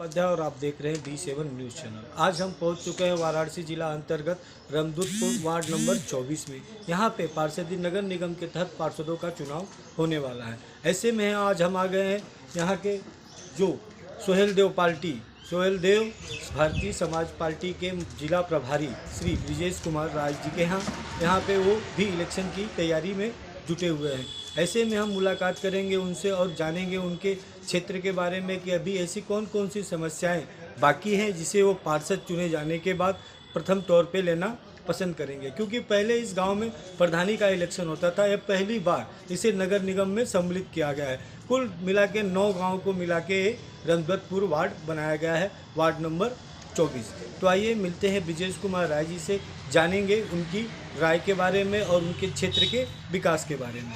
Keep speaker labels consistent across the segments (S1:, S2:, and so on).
S1: उपाध्याय और आप देख रहे हैं D7 न्यूज़ चैनल। आज हम पहुंच चुके हैं वाराणसी जिला अंतर्गत रामदूतपुर वार्ड नंबर 24 में। यहां पे पार्षदी नगर निगम के तहत पार्षदों का चुनाव होने वाला है। ऐसे में आज हम आ गए हैं यहां के जो सोहेल देव भारतीय समाज पार्टी के जिला प्रभारी श्री ब्रिजेश कुमार राज जी के यहाँ पे वो भी इलेक्शन की तैयारी में जुटे हुए हैं। ऐसे में हम मुलाकात करेंगे उनसे और जानेंगे उनके क्षेत्र के बारे में कि अभी ऐसी कौन कौन सी समस्याएं बाकी हैं जिसे वो पार्षद चुने जाने के बाद प्रथम तौर पे लेना पसंद करेंगे, क्योंकि पहले इस गांव में प्रधानी का इलेक्शन होता था। यह पहली बार इसे नगर निगम में सम्मिलित किया गया है। कुल मिला के 9 गाँव को मिला के रामदूतपुर वार्ड बनाया गया है, वार्ड नंबर 24। तो आइए मिलते हैं ब्रिजेश कुमार राय जी से, जानेंगे उनकी राय के बारे में और उनके क्षेत्र के विकास के बारे में।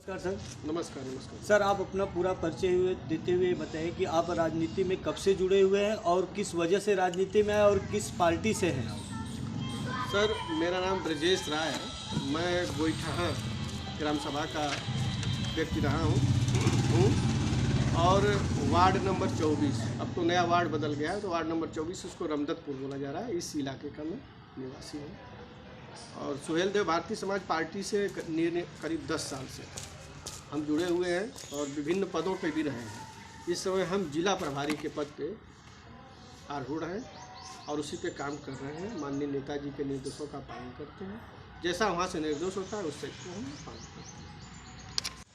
S1: नमस्कार सर।
S2: नमस्कार।
S1: सर, आप अपना पूरा परिचय देते हुए बताइए कि आप राजनीति में कब से जुड़े हुए हैं और किस वजह से राजनीति में आए और किस पार्टी से हैं आप?
S2: सर, मेरा नाम ब्रजेश राय है। मैं गोईठा ग्राम सभा का व्यक्ति रहा हूँ और वार्ड नंबर 24, अब तो नया वार्ड बदल गया है, तो वार्ड नंबर 24 उसको रामदूतपुर बोला जा रहा है। इस इलाके का मैं निवासी हूँ और सोहेल देव भारतीय समाज पार्टी से करीब 10 साल से हम जुड़े हुए हैं और विभिन्न पदों पे भी रहे हैं। इस समय हम जिला प्रभारी के पद पे आरूढ़ हैं और उसी पे काम कर रहे हैं। माननीय नेताजी के निर्देशों का पालन करते हैं। जैसा वहाँ से निर्देश होता है उससे हम पालन करते हैं।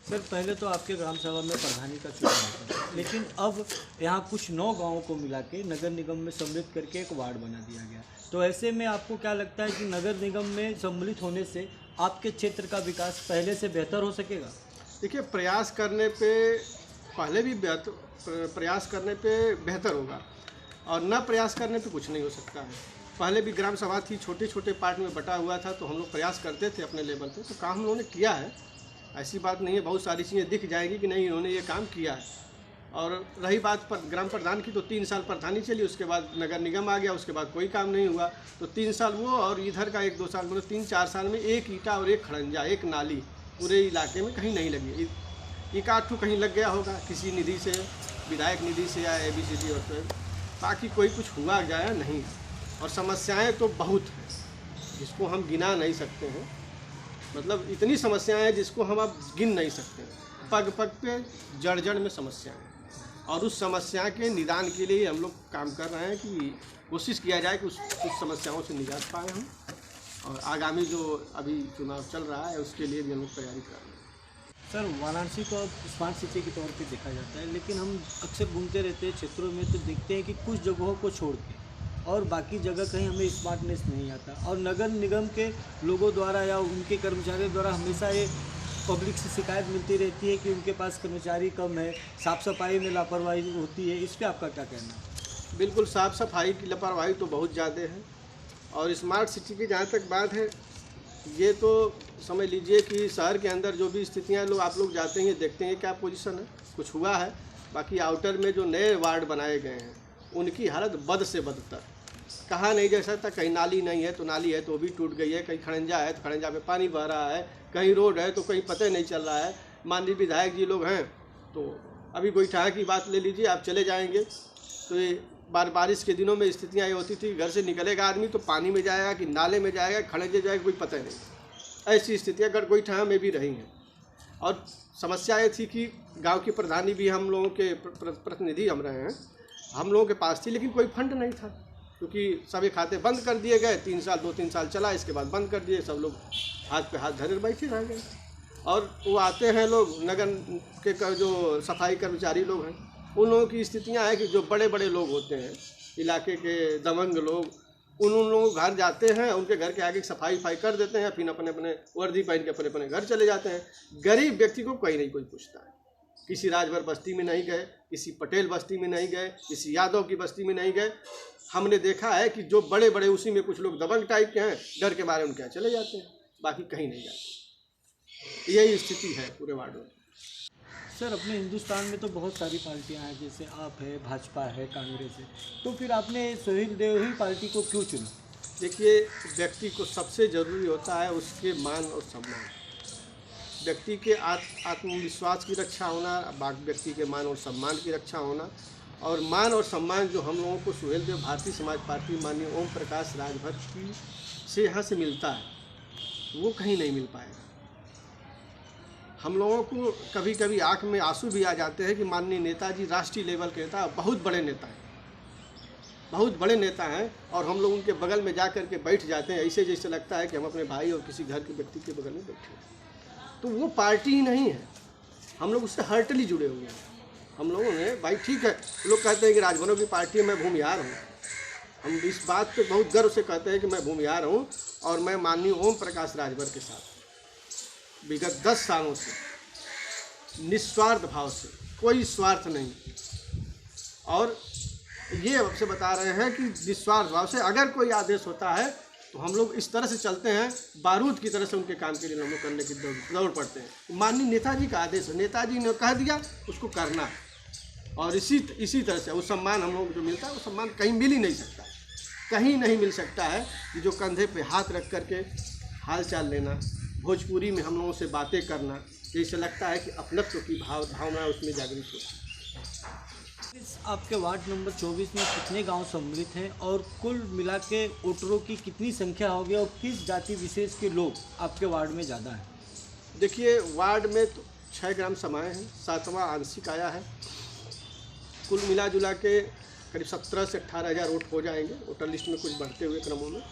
S1: सर, पहले तो आपके ग्राम सभा में प्रधानी का चुनाव होता है, लेकिन अब यहाँ कुछ 9 गाँवों को मिला के नगर निगम में सम्मिलित करके एक वार्ड बना दिया गया। तो ऐसे में आपको क्या लगता है कि नगर निगम में सम्मिलित होने से आपके क्षेत्र का विकास पहले से बेहतर हो सकेगा?
S2: देखिए, प्रयास करने पे पहले भी प्रयास करने पे बेहतर होगा और न प्रयास करने पे कुछ नहीं हो सकता है। पहले भी ग्राम सभा थी, छोटे छोटे पार्ट में बटा हुआ था, तो हम लोग प्रयास करते थे अपने लेवल पे, तो काम हम लोगों ने किया है। ऐसी बात नहीं है, बहुत सारी चीज़ें दिख जाएगी कि नहीं इन्होंने ये काम किया है। और रही बात पर ग्राम प्रधान की, तो 3 साल प्रधानी चली, उसके बाद नगर निगम आ गया, उसके बाद कोई काम नहीं हुआ। तो 3 साल वो और इधर का 1-2 साल, मतलब 3-4 साल में एक ईंटा और एक खड़ंजा, एक नाली पूरे इलाके में कहीं नहीं लगी। एक आध कहीं लग गया होगा किसी निधि से, विधायक निधि से या ABCD और तो बाकी कोई कुछ हुआ गया नहीं। और समस्याएं तो बहुत हैं जिसको हम गिना नहीं सकते हैं। मतलब इतनी समस्याएं हैं जिसको हम अब गिन नहीं सकते हैं। पग पग पे जड़ जड़ में समस्याएं, और उस समस्या के निदान के लिए हम लोग काम कर रहे हैं कि कोशिश किया जाए कि उस समस्याओं से निजात पाए हम। और आगामी जो अभी चुनाव चल रहा है उसके लिए भी हम लोग तैयारी कर रहे हैं।
S1: सर, वाराणसी को अब स्मार्ट सिटी के तौर पे देखा जाता है, लेकिन हम अक्सर घूमते रहते हैं क्षेत्रों में तो देखते हैं कि कुछ जगहों को छोड़ के और बाकी जगह कहीं हमें स्मार्टनेस नहीं आता। और नगर निगम के लोगों द्वारा या उनके कर्मचारियों द्वारा हमेशा ये पब्लिक से शिकायत मिलती रहती है कि उनके पास कर्मचारी कम है, साफ़ सफाई में लापरवाही होती है। इस पर आपका क्या कहना है?
S2: बिल्कुल, साफ़ सफाई की लापरवाही तो बहुत ज़्यादा है। और स्मार्ट सिटी की जहाँ तक बात है, ये तो समझ लीजिए कि शहर के अंदर जो भी स्थितियाँ आप लोग जाते हैं देखते हैं क्या पोजीशन है, कुछ हुआ है। बाकी आउटर में जो नए वार्ड बनाए गए हैं उनकी हालत बद से बदतर। कहा नहीं जा सकता, कहीं नाली नहीं है तो नाली है तो वो भी टूट गई है, कहीं खड़ंजा है तो खड़ंजा पे पानी बह रहा है, कहीं रोड है तो कहीं पता नहीं चल रहा है। माननीय विधायक जी लोग हैं, तो अभी गोईठा की बात ले लीजिए, आप चले जाएंगे तो ये बारिश के दिनों में स्थितियाँ ये होती थी, घर से निकलेगा आदमी तो पानी में जाएगा कि नाले में जाएगा, खड़ंजे जाएगा, कोई पता नहीं। ऐसी स्थितियाँ गोईठा में भी रही हैं। और समस्या ये थी कि गांव की प्रधानी भी हम लोगों के प्रतिनिधि हम रहे हैं, हम लोगों के पास थी, लेकिन कोई फंड नहीं था, क्योंकि सभी खाते बंद कर दिए गए। 2-3 साल चला, इसके बाद बंद कर दिए। सब लोग हाथ पे हाथ धरे बैठे रह गए। और वो आते हैं लोग नगर के जो सफाई कर्मचारी लोग हैं, उन लोगों की स्थितियां हैं कि जो बड़े बड़े लोग होते हैं इलाके के दबंग लोग, उन लोग घर जाते हैं, उनके घर के आगे सफाई कर देते हैं, फिर अपने अपने वर्दी पहन के अपने अपने घर चले जाते हैं। गरीब व्यक्ति को कोई नहीं कोई पूछता है। किसी राजभर बस्ती में नहीं गए, किसी पटेल बस्ती में नहीं गए, किसी यादव की बस्ती में नहीं गए। हमने देखा है कि जो बड़े बड़े उसी में कुछ लोग दबंग टाइप के हैं, डर के मारे उनके यहाँ चले जाते हैं, बाकी कहीं नहीं जाते। यही स्थिति है पूरे वार्डों में।
S1: सर, अपने हिंदुस्तान में तो बहुत सारी पार्टियां हैं, जैसे आप है, भाजपा है, कांग्रेस है, तो फिर आपने सोहेल देव ही पार्टी को क्यों चुना?
S2: देखिए, व्यक्ति को सबसे ज़रूरी होता है उसके मान और सम्मान। व्यक्ति के आत्मविश्वास की रक्षा होना, व्यक्ति के मान और सम्मान की रक्षा होना, और मान और सम्मान जो हम लोगों को सुहेलदेव भारतीय समाज पार्टी माननीय ओम प्रकाश राजभर की से यहाँ से मिलता है वो कहीं नहीं मिल पाएगा। हम लोगों को कभी कभी आँख में आंसू भी आ जाते हैं कि माननीय नेताजी राष्ट्रीय लेवल के नेता, बहुत बड़े नेता हैं, बहुत बड़े नेता हैं, और हम लोग उनके बगल में जा कर के बैठ जाते हैं ऐसे जैसे लगता है कि हम अपने भाई और किसी घर के व्यक्ति के बगल में बैठे हैं। तो वो पार्टी ही नहीं है, हम लोग उससे हार्टली जुड़े हुए हैं। हम लोगों ने भाई ठीक है, लोग कहते हैं कि राजभरों की पार्टी में मैं भूमिहार हूँ, हम इस बात पे बहुत गर्व से कहते हैं कि मैं भूमिहार हूँ और मैं माननीय ओम प्रकाश राजभर के साथ विगत 10 सालों से निस्वार्थ भाव से, कोई स्वार्थ नहीं, और ये आपसे बता रहे हैं कि निस्वार्थ भाव से अगर कोई आदेश होता है तो हम लोग इस तरह से चलते हैं, बारूद की तरह से उनके काम के लिए हम लोग करने की दौड़ पड़ते हैं। माननीय नेताजी का आदेश है, नेताजी ने कह दिया उसको करना है, और इसी तरह से वो सम्मान हम लोग जो मिलता है वो सम्मान कहीं मिल ही नहीं सकता, कहीं नहीं मिल सकता है कि जो कंधे पे हाथ रख करके हाल चाल लेना, भोजपुरी में हम लोगों से बातें करना, जैसे लगता है कि अपनत्व की भावना उसमें जागृत होती है।
S1: इस आपके वार्ड नंबर 24 में कितने गांव सम्मिलित हैं और कुल मिला के वोटरों की कितनी संख्या होगी और किस जाति विशेष के लोग आपके वार्ड में ज़्यादा हैं?
S2: देखिए, वार्ड में तो 6 ग्राम समाये हैं, 7वां आंशिक आया है। कुल मिला जुला के करीब 17 से 18 हज़ार वोट हो जाएंगे वोटर लिस्ट में, कुछ बढ़ते हुए क्रमों में।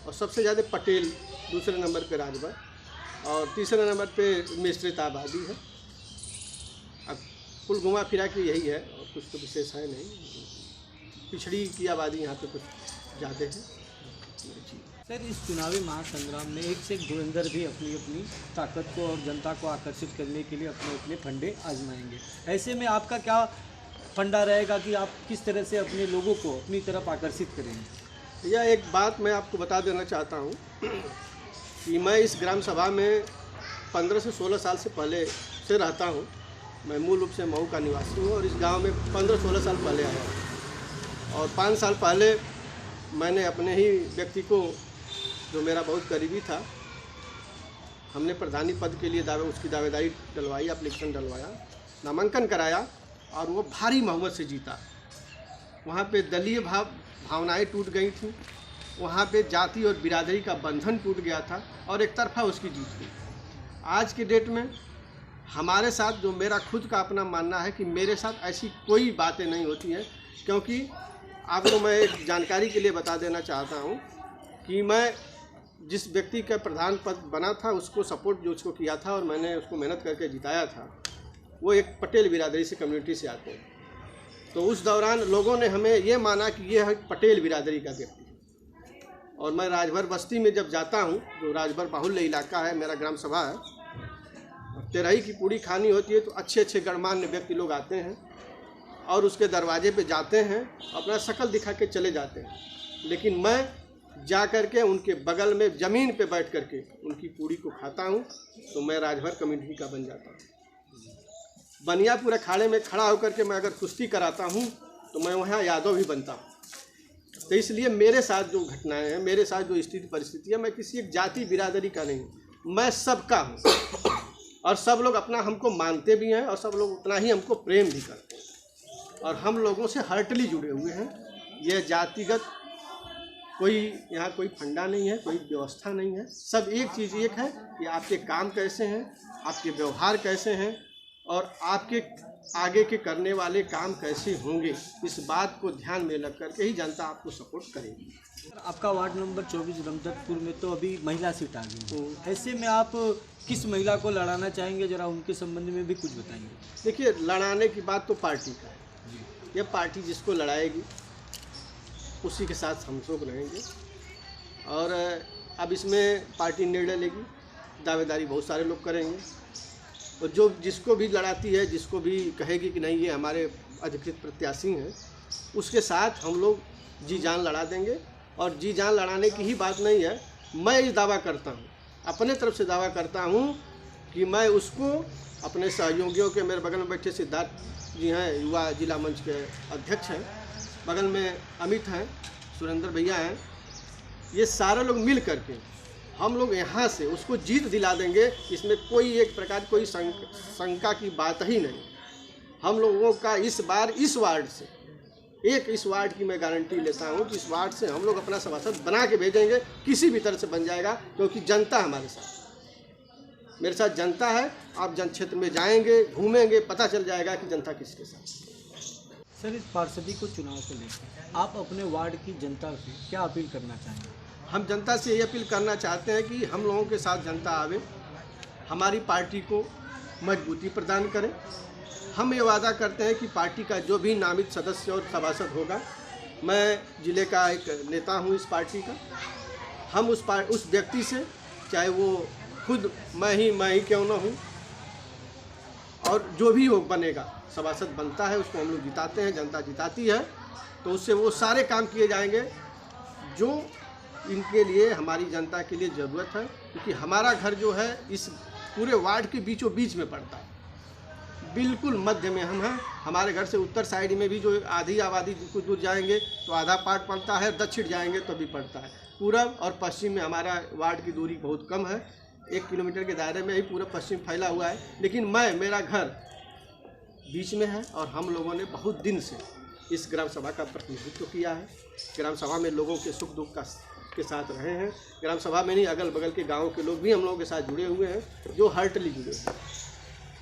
S2: और सबसे ज़्यादा पटेल, दूसरे नंबर पे राजभर, और तीसरे नंबर पे मिश्रित आबादी है। अब कुल घुमा फिरा के यही है, और कुछ तो विशेष है नहीं, पिछड़ी की आबादी यहाँ पे कुछ ज़्यादा है।
S1: सर, इस चुनावी महासंग्राम में एक से एक धुरंधर भी अपनी अपनी ताकत को और जनता को आकर्षित करने के लिए अपने अपने फंडे आजमाएंगे। ऐसे में आपका क्या फंडा रहेगा कि आप किस तरह से अपने लोगों को अपनी तरफ आकर्षित करेंगे?
S2: यह एक बात मैं आपको बता देना चाहता हूँ कि मैं इस ग्राम सभा में 15 से 16 साल से पहले से रहता हूँ। मैं मूल रूप से मऊ का निवासी हूँ और इस गांव में 15-16 साल पहले आया हूँ। और 5 साल पहले मैंने अपने ही व्यक्ति को, जो मेरा बहुत करीबी था, हमने प्रधानी पद के लिए उसकी दावेदारी डलवाई, एप्लीकेशन डलवाया, नामांकन कराया, और वो भारी बहुमत से जीता। वहाँ पे दलीय भावनाएं टूट गई थी, वहाँ पे जाति और बिरादरी का बंधन टूट गया था, और एक तरफा उसकी जीत हुई। आज के डेट में हमारे साथ, जो मेरा खुद का अपना मानना है कि मेरे साथ ऐसी कोई बातें नहीं होती हैं, क्योंकि आपको मैं एक जानकारी के लिए बता देना चाहता हूँ कि मैं जिस व्यक्ति का प्रधान पद बना था उसको सपोर्ट जो उसको किया था और मैंने उसको मेहनत करके जिताया था, वो एक पटेल बिरादरी से, कम्युनिटी से आते हैं। तो उस दौरान लोगों ने हमें ये माना कि ये है पटेल बिरादरी का व्यक्ति। और मैं राजभर बस्ती में जब जाता हूँ, जो राजभर बाहुल्य इलाका है, मेरा ग्राम सभा है, तेरही की पूड़ी खानी होती है तो अच्छे अच्छे गणमान्य व्यक्ति लोग आते हैं और उसके दरवाजे पे जाते हैं, अपना शक्ल दिखा के चले जाते हैं। लेकिन मैं जा कर के उनके बगल में ज़मीन पे बैठ कर के उनकी पूड़ी को खाता हूँ, तो मैं राजभर कम्युनिटी का बन जाता हूँ। बनियापुर अखाड़े में खड़ा होकर के मैं अगर कुश्ती कराता हूँ तो मैं वहाँ यादव भी बनता हूँ। तो इसलिए मेरे साथ जो घटनाएं हैं, मेरे साथ जो स्थिति परिस्थिति है, मैं किसी एक जाति बिरादरी का नहीं हूँ, मैं सबका हूँ। और सब लोग अपना हमको मानते भी हैं और सब लोग उतना ही हमको प्रेम भी करते हैं, और हम लोगों से हार्टली जुड़े हुए हैं। यह जातिगत कोई यहाँ कोई फंडा नहीं है, कोई व्यवस्था नहीं है। सब एक चीज़ एक है कि आपके काम कैसे हैं, आपके व्यवहार कैसे हैं, और आपके आगे के करने वाले काम कैसे होंगे, इस बात को ध्यान में रख करके ही जनता आपको सपोर्ट करेगी।
S1: आपका वार्ड नंबर 24 रमदतपुर में तो अभी महिला सीट आ गई है, ऐसे में आप किस महिला को लड़ाना चाहेंगे, जरा उनके संबंध में भी कुछ बताएंगे?
S2: देखिए, लड़ाने की बात तो पार्टी का है, ये पार्टी जिसको लड़ाएगी उसी के साथ हम लोग रहेंगे। और अब इसमें पार्टी निर्णय लेगी, दावेदारी बहुत सारे लोग करेंगे, और जो जिसको भी लड़ाती है, जिसको भी कहेगी कि नहीं ये हमारे अधिकृत प्रत्याशी हैं, उसके साथ हम लोग जी जान लड़ा देंगे। और जी जान लड़ाने की ही बात नहीं है, मैं ये दावा करता हूँ, अपने तरफ से दावा करता हूँ कि मैं उसको अपने सहयोगियों के, मेरे बगल में बैठे सिद्धार्थ जी हैं, युवा जिला मंच के अध्यक्ष हैं, बगल में अमित हैं, सुरेंद्र भैया हैं, ये सारे लोग मिल करके हम लोग यहाँ से उसको जीत दिला देंगे। इसमें कोई एक प्रकार कोई शंका की बात ही नहीं। हम लोगों का इस बार इस वार्ड से एक इस वार्ड की मैं गारंटी लेता हूँ कि इस वार्ड से हम लोग अपना सभासद बना के भेजेंगे, किसी भी तरह से बन जाएगा, क्योंकि जनता हमारे साथ, मेरे साथ जनता है। आप जन क्षेत्र में जाएंगे, घूमेंगे, पता चल जाएगा कि जनता किसके साथ।
S1: सर, इस पार्षदी को चुनाव को लेकर आप अपने वार्ड की जनता से क्या अपील करना चाहेंगे?
S2: हम जनता से ये अपील करना चाहते हैं कि हम लोगों के साथ जनता आवे, हमारी पार्टी को मजबूती प्रदान करें। हम ये वादा करते हैं कि पार्टी का जो भी नामित सदस्य और सभासद होगा, मैं जिले का एक नेता हूँ इस पार्टी का, हम उस व्यक्ति से, चाहे वो खुद मैं ही क्यों ना हूँ, और जो भी हो बनेगा, सभासद बनता है, उसको हम लोग जिताते हैं, जनता जिताती है, तो उससे वो सारे काम किए जाएंगे जो इनके लिए, हमारी जनता के लिए ज़रूरत है। क्योंकि हमारा घर जो है इस पूरे वार्ड के बीचों बीच में पड़ता है, बिल्कुल मध्य में हम हैं। हमारे घर से उत्तर साइड में भी जो आधी आबादी कुछ दूर जाएंगे तो आधा पार्ट पड़ता है, दक्षिण जाएंगे तो भी पड़ता है। पूरब और पश्चिम में हमारा वार्ड की दूरी बहुत कम है, 1 किलोमीटर के दायरे में ही पूरा पश्चिम फैला हुआ है। लेकिन मेरा घर बीच में है और हम लोगों ने बहुत दिन से इस ग्राम सभा का प्रतिनिधित्व किया है। ग्राम सभा में लोगों के सुख दुख के साथ रहे हैं। ग्राम सभा में नहीं, अगल बगल के गाँव के लोग भी हम लोगों के साथ जुड़े हुए हैं, जो हार्टली जुड़े हुए हैं।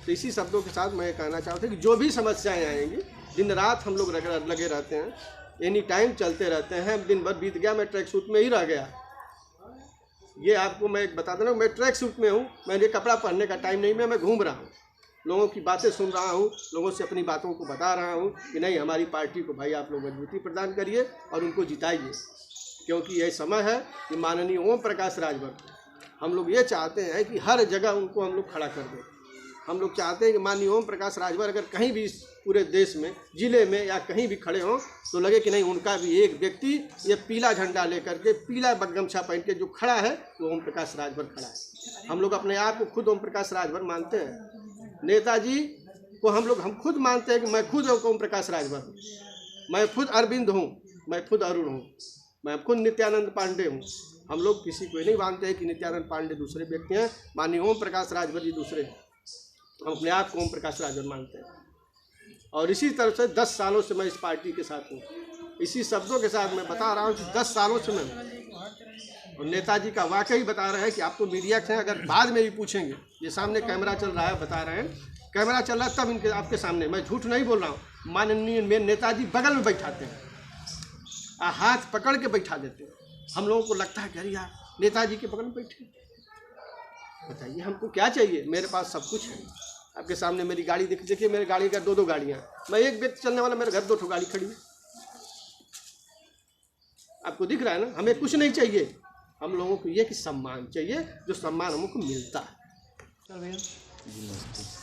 S2: तो इसी शब्दों के साथ मैं कहना चाहता हूँ कि जो भी समस्याएं आएंगी, दिन रात हम लोग लगे रहते हैं, एनी टाइम चलते रहते हैं। दिन भर बीत गया, मैं ट्रैक सूट में ही रह गया। ये आपको मैं बता देना, मैं ट्रैक सूट में हूँ, मैंने कपड़ा पहनने का टाइम नहीं, मैं घूम रहा हूँ, लोगों की बातें सुन रहा हूँ, लोगों से अपनी बातों को बता रहा हूँ कि नहीं, हमारी पार्टी को भाई आप लोग मजबूती प्रदान करिए और उनको जिताइए। क्योंकि यह समय है कि माननीय ओम प्रकाश राजभर, हम लोग ये चाहते हैं कि हर जगह उनको हम लोग खड़ा कर दें। हम लोग चाहते हैं कि माननीय ओम प्रकाश राजभर अगर कहीं भी इस पूरे देश में, जिले में या कहीं भी खड़े हों तो लगे कि नहीं, उनका भी एक व्यक्ति ये पीला झंडा लेकर के, पीला गमछा पहन के जो खड़ा है वो ओम प्रकाश राजभर खड़ा है। हम लोग अपने आप को खुद ओम प्रकाश राजभर मानते हैं। नेताजी को हम खुद मानते हैं कि मैं खुद ओम प्रकाश राजभर हूँ, मैं खुद अरविंद हूँ, मैं खुद अरुण हूँ, मैं खुद नित्यानंद पांडे हूँ। हम लोग किसी को नहीं मानते हैं कि नित्यानंद पांडे दूसरे व्यक्ति हैं, माननीय ओम प्रकाश राजभर जी दूसरे हैं। हम अपने आप को ओम प्रकाश राजभर मानते हैं और इसी तरह से 10 सालों से मैं इस पार्टी के साथ हूँ। इसी शब्दों के साथ मैं बता रहा हूँ कि 10 सालों से मैं हूँ। और नेताजी का वाकई बता रहे हैं कि आप तो मीडिया से अगर बाद में भी पूछेंगे, ये सामने कैमरा चल रहा है, बता रहे हैं कैमरा चल रहा है तब इनके आपके सामने, मैं झूठ नहीं बोल रहा हूँ। माननीय मेरे नेताजी बगल में बैठाते हैं, हाथ पकड़ के बैठा देते हैं। हम लोगों को लगता है कि अरे यार नेताजी के बगल में बैठे, बताइए हमको क्या चाहिए? मेरे पास सब कुछ है। आपके सामने मेरी गाड़ी देखिए, मेरी गाड़ी का 2 गाड़ियाँ, मैं एक व्यक्ति चलने वाला, मेरे घर 2 गाड़ी खड़ी है। आपको दिख रहा है ना, हमें कुछ नहीं चाहिए, हम लोगों को ये कि सम्मान चाहिए, जो सम्मान हमको मिलता है।
S1: सर भैया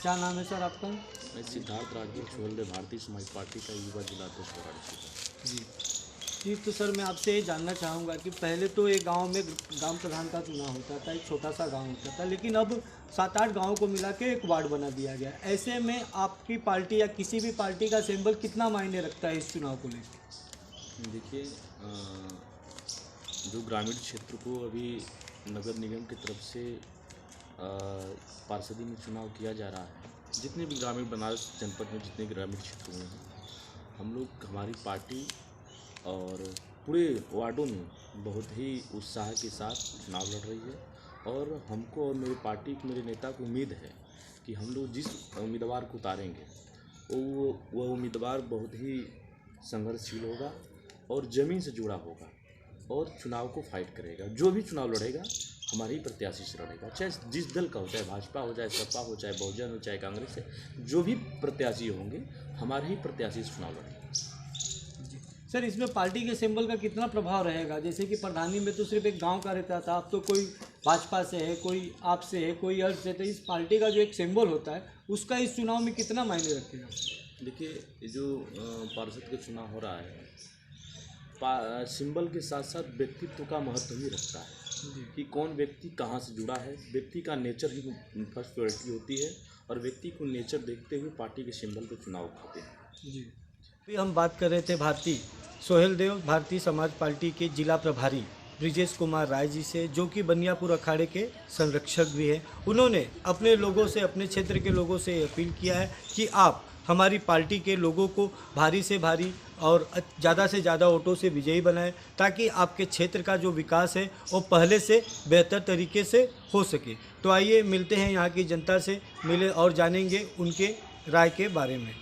S1: क्या नाम है सर आपका?
S3: मैं सिद्धार्थ राजभर छोलदे भारतीय समाज पार्टी का युवा जिला अध्यक्ष वाराणसी।
S1: जी, तो सर मैं आपसे ये जानना चाहूँगा कि पहले तो एक गांव में ग्राम प्रधान का चुनाव होता था, एक छोटा सा गांव होता था, लेकिन अब 7-8 गांवों को मिला के एक वार्ड बना दिया गया। ऐसे में आपकी पार्टी या किसी भी पार्टी का सिंबल कितना मायने रखता है इस चुनाव को लेकर?
S3: देखिए, जो ग्रामीण क्षेत्र को अभी नगर निगम की तरफ से पार्षदी में चुनाव किया जा रहा है, जितने भी ग्रामीण बनारस जनपद में जितने ग्रामीण क्षेत्र हुए हैं, हम लोग, हमारी पार्टी और पूरे वार्डों में बहुत ही उत्साह के साथ चुनाव लड़ रही है। और हमको और मेरी पार्टी को, मेरे नेता को उम्मीद है कि हम लोग जिस उम्मीदवार को उतारेंगे वो उम्मीदवार बहुत ही संघर्षशील होगा और ज़मीन से जुड़ा होगा और चुनाव को फाइट करेगा। जो भी चुनाव लड़ेगा हमारे ही प्रत्याशी से लड़ेगा, चाहे जिस दल का हो, चाहे भाजपा हो, चाहे सपा हो, चाहे बहुजन हो, चाहे कांग्रेस है, जो भी प्रत्याशी होंगे हमारे ही प्रत्याशी से चुनाव लड़ेंगे।
S1: सर, इसमें पार्टी के सिंबल का कितना प्रभाव रहेगा? जैसे कि प्रधानी में तो सिर्फ एक गांव का रहता था, अब तो कोई भाजपा से है, कोई आपसे है, कोई अर्थ से, तो इस पार्टी का जो एक सिंबल होता है उसका इस चुनाव में कितना मायने रखेगा?
S3: देखिए, जो पार्षद का चुनाव हो रहा है, सिंबल के साथ साथ व्यक्तित्व का महत्व ही रखता है कि कौन व्यक्ति कहाँ से जुड़ा है। व्यक्ति का नेचर ही फर्स्ट प्रायोरिटी होती है और व्यक्ति को नेचर देखते हुए पार्टी के सिंबल पर चुनाव होते हैं।
S1: जी, अभी हम बात कर रहे थे भारती सोहेलदेव भारतीय समाज पार्टी के जिला प्रभारी ब्रिजेश कुमार राय जी से, जो कि बनियापुर अखाड़े के संरक्षक भी हैं। उन्होंने अपने लोगों से, अपने क्षेत्र के लोगों से अपील किया है कि आप हमारी पार्टी के लोगों को भारी से भारी और ज़्यादा से ज़्यादा वोटों से विजयी बनाएं, ताकि आपके क्षेत्र का जो विकास है वो पहले से बेहतर तरीके से हो सके। तो आइए मिलते हैं यहाँ की जनता से, मिले और जानेंगे उनके राय के बारे में।